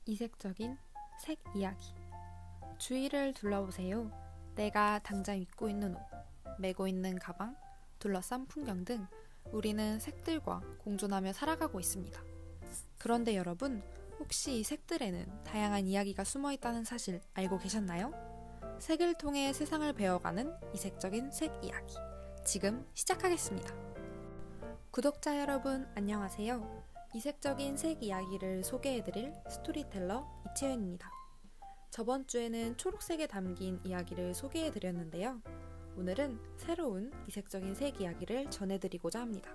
이색적인 색 이야기. 주위를 둘러보세요. 내가 당장 입고 있는 옷, 메고 있는 가방, 둘러싼 풍경 등 우리는 색들과 공존하며 살아가고 있습니다. 그런데 여러분, 혹시 이 색들에는 다양한 이야기가 숨어 있다는 사실 알고 계셨나요? 색을 통해 세상을 배워가는 이색적인 색 이야기. 지금 시작하겠습니다. 구독자 여러분, 안녕하세요. 이색적인 색 이야기를 소개해드릴 스토리텔러 이채연입니다. 저번 주에는 초록색에 담긴 이야기를 소개해드렸는데요. 오늘은 새로운 이색적인 색 이야기를 전해드리고자 합니다.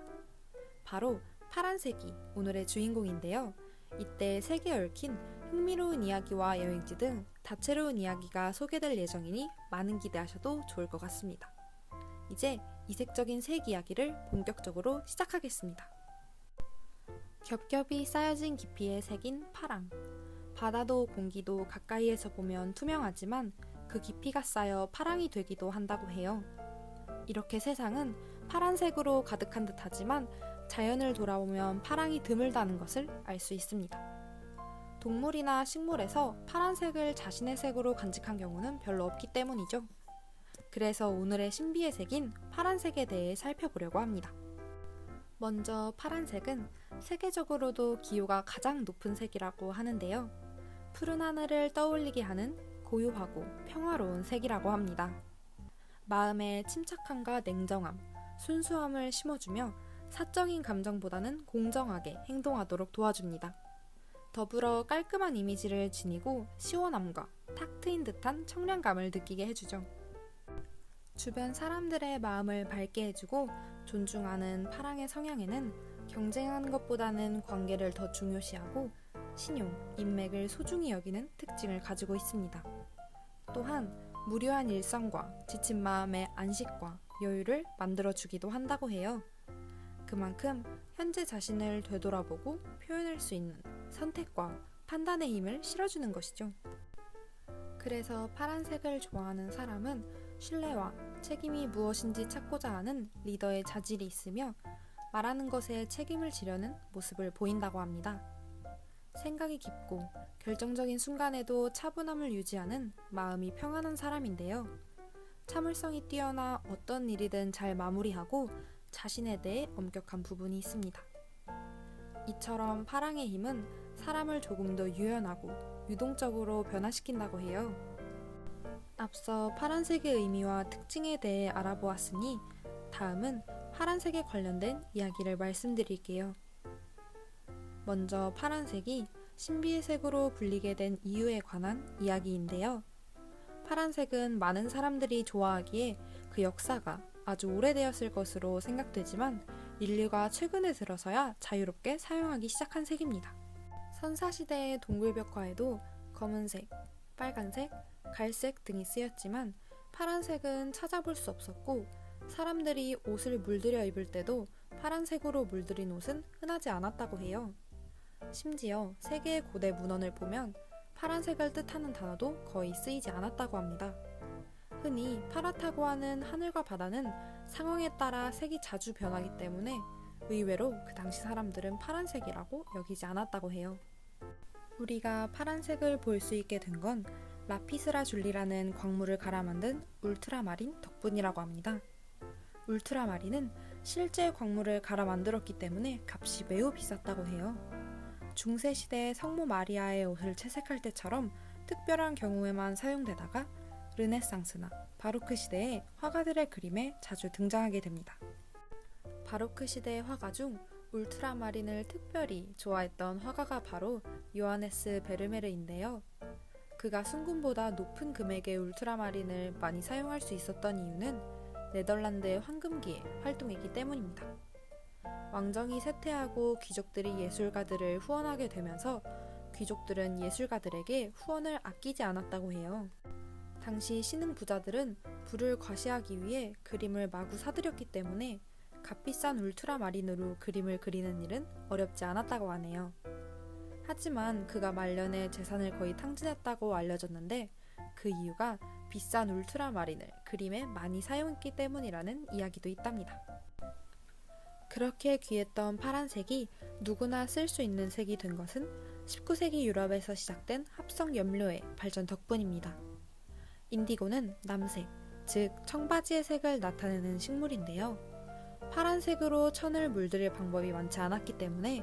바로 파란색이 오늘의 주인공인데요. 이때 색에 얽힌 흥미로운 이야기와 여행지 등 다채로운 이야기가 소개될 예정이니 많은 기대하셔도 좋을 것 같습니다. 이제 이색적인 색 이야기를 본격적으로 시작하겠습니다. 겹겹이 쌓여진 깊이의 색인 파랑. 바다도 공기도 가까이에서 보면 투명하지만 그 깊이가 쌓여 파랑이 되기도 한다고 해요. 이렇게 세상은 파란색으로 가득한 듯하지만 자연을 돌아보면 파랑이 드물다는 것을 알 수 있습니다. 동물이나 식물에서 파란색을 자신의 색으로 간직한 경우는 별로 없기 때문이죠. 그래서 오늘의 신비의 색인 파란색에 대해 살펴보려고 합니다. 먼저 파란색은 세계적으로도 기호가 가장 높은 색이라고 하는데요. 푸른 하늘을 떠올리게 하는 고요하고 평화로운 색이라고 합니다. 마음에 침착함과 냉정함, 순수함을 심어주며 사적인 감정보다는 공정하게 행동하도록 도와줍니다. 더불어 깔끔한 이미지를 지니고 시원함과 탁 트인 듯한 청량감을 느끼게 해주죠. 주변 사람들의 마음을 밝게 해주고 존중하는 파랑의 성향에는 경쟁하는 것보다는 관계를 더 중요시하고 신용, 인맥을 소중히 여기는 특징을 가지고 있습니다. 또한 무료한 일상과 지친 마음의 안식과 여유를 만들어주기도 한다고 해요. 그만큼 현재 자신을 되돌아보고 표현할 수 있는 선택과 판단의 힘을 실어주는 것이죠. 그래서 파란색을 좋아하는 사람은 신뢰와 책임이 무엇인지 찾고자 하는 리더의 자질이 있으며 말하는 것에 책임을 지려는 모습을 보인다고 합니다. 생각이 깊고 결정적인 순간에도 차분함을 유지하는 마음이 평안한 사람인데요. 참을성이 뛰어나 어떤 일이든 잘 마무리하고 자신에 대해 엄격한 부분이 있습니다. 이처럼 파랑의 힘은 사람을 조금 더 유연하고 유동적으로 변화시킨다고 해요. 앞서 파란색의 의미와 특징에 대해 알아보았으니 다음은 파란색에 관련된 이야기를 말씀드릴게요. 먼저 파란색이 신비의 색으로 불리게 된 이유에 관한 이야기인데요. 파란색은 많은 사람들이 좋아하기에 그 역사가 아주 오래되었을 것으로 생각되지만 인류가 최근에 들어서야 자유롭게 사용하기 시작한 색입니다. 선사시대의 동굴벽화에도 검은색, 빨간색, 갈색 등이 쓰였지만 파란색은 찾아볼 수 없었고 사람들이 옷을 물들여 입을 때도 파란색으로 물들인 옷은 흔하지 않았다고 해요. 심지어 세계의 고대 문헌을 보면 파란색을 뜻하는 단어도 거의 쓰이지 않았다고 합니다. 흔히 파랗다고 하는 하늘과 바다는 상황에 따라 색이 자주 변하기 때문에 의외로 그 당시 사람들은 파란색이라고 여기지 않았다고 해요. 우리가 파란색을 볼 수 있게 된 건 라피스라줄리라는 광물을 갈아 만든 울트라마린 덕분이라고 합니다. 울트라마린은 실제 광물을 갈아 만들었기 때문에 값이 매우 비쌌다고 해요. 중세시대 성모 마리아의 옷을 채색할 때처럼 특별한 경우에만 사용되다가 르네상스나 바로크 시대의 화가들의 그림에 자주 등장하게 됩니다. 바로크 시대의 화가 중 울트라마린을 특별히 좋아했던 화가가 바로 요하네스 베르메르인데요. 그가 순금보다 높은 금액의 울트라마린을 많이 사용할 수 있었던 이유는 네덜란드의 황금기의 활동이기 때문입니다. 왕정이 쇠퇴하고 귀족들이 예술가들을 후원하게 되면서 귀족들은 예술가들에게 후원을 아끼지 않았다고 해요. 당시 신흥 부자들은 부를 과시하기 위해 그림을 마구 사들였기 때문에 값비싼 울트라마린으로 그림을 그리는 일은 어렵지 않았다고 하네요. 하지만 그가 말년에 재산을 거의 탕진했다고 알려졌는데 그 이유가 비싼 울트라마린을 그림에 많이 사용했기 때문이라는 이야기도 있답니다. 그렇게 귀했던 파란색이 누구나 쓸 수 있는 색이 된 것은 19세기 유럽에서 시작된 합성 염료의 발전 덕분입니다. 인디고는 남색, 즉 청바지의 색을 나타내는 식물인데요. 파란색으로 천을 물들일 방법이 많지 않았기 때문에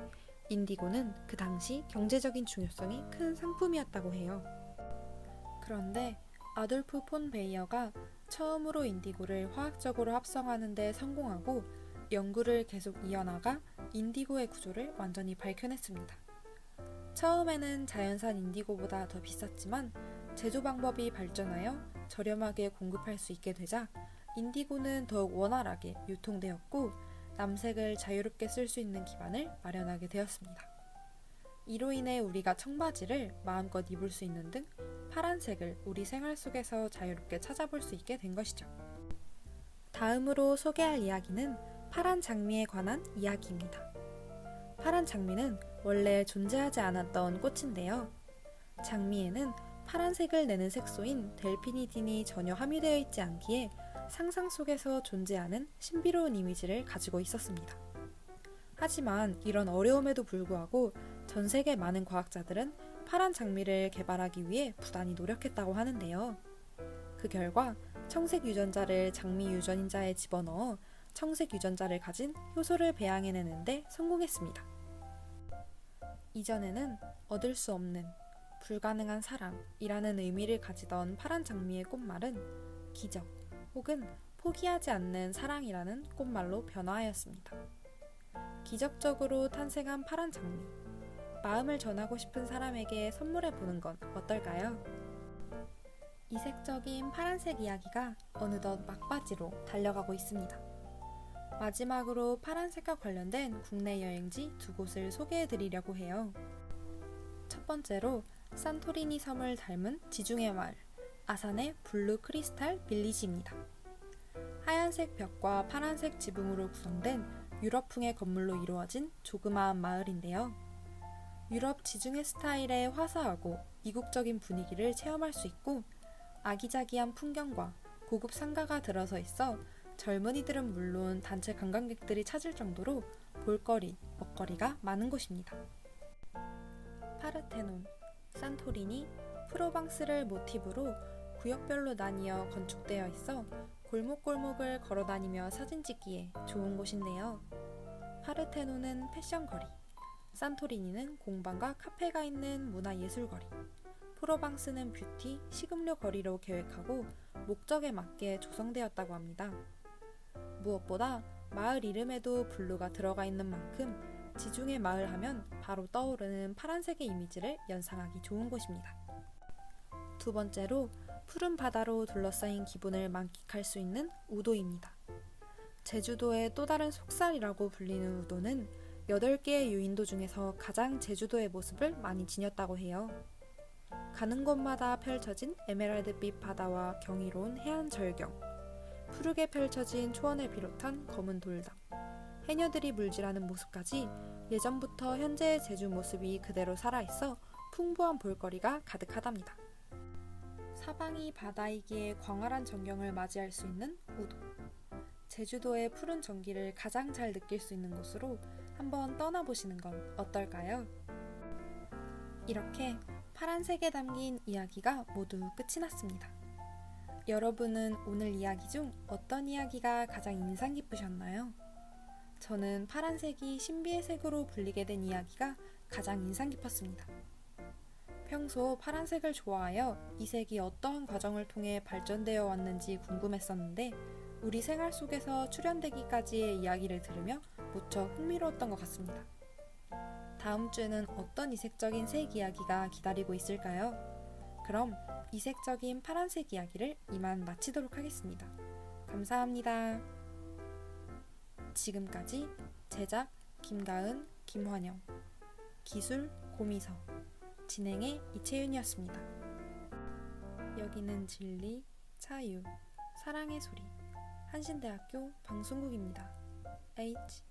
인디고는 그 당시 경제적인 중요성이 큰 상품이었다고 해요. 그런데 아돌프 폰 베이어가 처음으로 인디고를 화학적으로 합성하는 데 성공하고 연구를 계속 이어나가 인디고의 구조를 완전히 밝혀냈습니다. 처음에는 자연산 인디고보다 더 비쌌지만 제조 방법이 발전하여 저렴하게 공급할 수 있게 되자 인디고는 더욱 원활하게 유통되었고 남색을 자유롭게 쓸 수 있는 기반을 마련하게 되었습니다. 이로 인해 우리가 청바지를 마음껏 입을 수 있는 등 파란색을 우리 생활 속에서 자유롭게 찾아볼 수 있게 된 것이죠. 다음으로 소개할 이야기는 파란 장미에 관한 이야기입니다. 파란 장미는 원래 존재하지 않았던 꽃인데요. 장미에는 파란색을 내는 색소인 델피니딘이 전혀 함유되어 있지 않기에 상상 속에서 존재하는 신비로운 이미지를 가지고 있었습니다. 하지만 이런 어려움에도 불구하고 전 세계 많은 과학자들은 파란 장미를 개발하기 위해 부단히 노력했다고 하는데요. 그 결과 청색 유전자를 장미 유전자에 집어넣어 청색 유전자를 가진 효소를 배양해내는데 성공했습니다. 이전에는 얻을 수 없는 불가능한 사랑이라는 의미를 가지던 파란 장미의 꽃말은 기적 혹은 포기하지 않는 사랑이라는 꽃말로 변화하였습니다. 기적적으로 탄생한 파란 장미, 마음을 전하고 싶은 사람에게 선물해보는 건 어떨까요? 이색적인 파란색 이야기가 어느덧 막바지로 달려가고 있습니다. 마지막으로 파란색과 관련된 국내 여행지 2곳을 소개해드리려고 해요. 첫 번째로 산토리니 섬을 닮은 지중해 마을, 아산의 블루 크리스탈 빌리지입니다. 하얀색 벽과 파란색 지붕으로 구성된 유럽풍의 건물로 이루어진 조그마한 마을인데요. 유럽 지중해 스타일의 화사하고 이국적인 분위기를 체험할 수 있고 아기자기한 풍경과 고급 상가가 들어서 있어 젊은이들은 물론 단체 관광객들이 찾을 정도로 볼거리, 먹거리가 많은 곳입니다. 파르테논, 산토리니, 프로방스를 모티브로 구역별로 나뉘어 건축되어 있어 골목골목을 걸어다니며 사진 찍기에 좋은 곳인데요. 파르테논은 패션거리, 산토리니는 공방과 카페가 있는 문화예술거리, 프로방스는 뷰티, 식음료 거리로 계획하고 목적에 맞게 조성되었다고 합니다. 무엇보다 마을 이름에도 블루가 들어가 있는 만큼 지중해 마을 하면 바로 떠오르는 파란색의 이미지를 연상하기 좋은 곳입니다. 두 번째로 푸른 바다로 둘러싸인 기분을 만끽할 수 있는 우도입니다. 제주도의 또 다른 속살이라고 불리는 우도는 8개의 유인도 중에서 가장 제주도의 모습을 많이 지녔다고 해요. 가는 곳마다 펼쳐진 에메랄드빛 바다와 경이로운 해안 절경, 푸르게 펼쳐진 초원을 비롯한 검은 돌담, 해녀들이 물질하는 모습까지 예전부터 현재의 제주 모습이 그대로 살아있어 풍부한 볼거리가 가득하답니다. 사방이 바다이기에 광활한 전경을 맞이할 수 있는 우도. 제주도의 푸른 전기를 가장 잘 느낄 수 있는 곳으로 한번 떠나보시는 건 어떨까요? 이렇게 파란색에 담긴 이야기가 모두 끝이 났습니다. 여러분은 오늘 이야기 중 어떤 이야기가 가장 인상 깊으셨나요? 저는 파란색이 신비의 색으로 불리게 된 이야기가 가장 인상 깊었습니다. 평소 파란색을 좋아하여 이 색이 어떠한 과정을 통해 발전되어 왔는지 궁금했었는데 우리 생활 속에서 출현되기까지의 이야기를 들으며 무척 흥미로웠던 것 같습니다. 다음 주에는 어떤 이색적인 색 이야기가 기다리고 있을까요? 그럼 이색적인 파란색 이야기를 이만 마치도록 하겠습니다. 감사합니다. 지금까지 제작 김가은, 김환영, 기술 고미서, 진행의 이채윤이었습니다. 여기는 진리, 차유, 사랑의 소리, 한신대학교 방송국입니다. HBS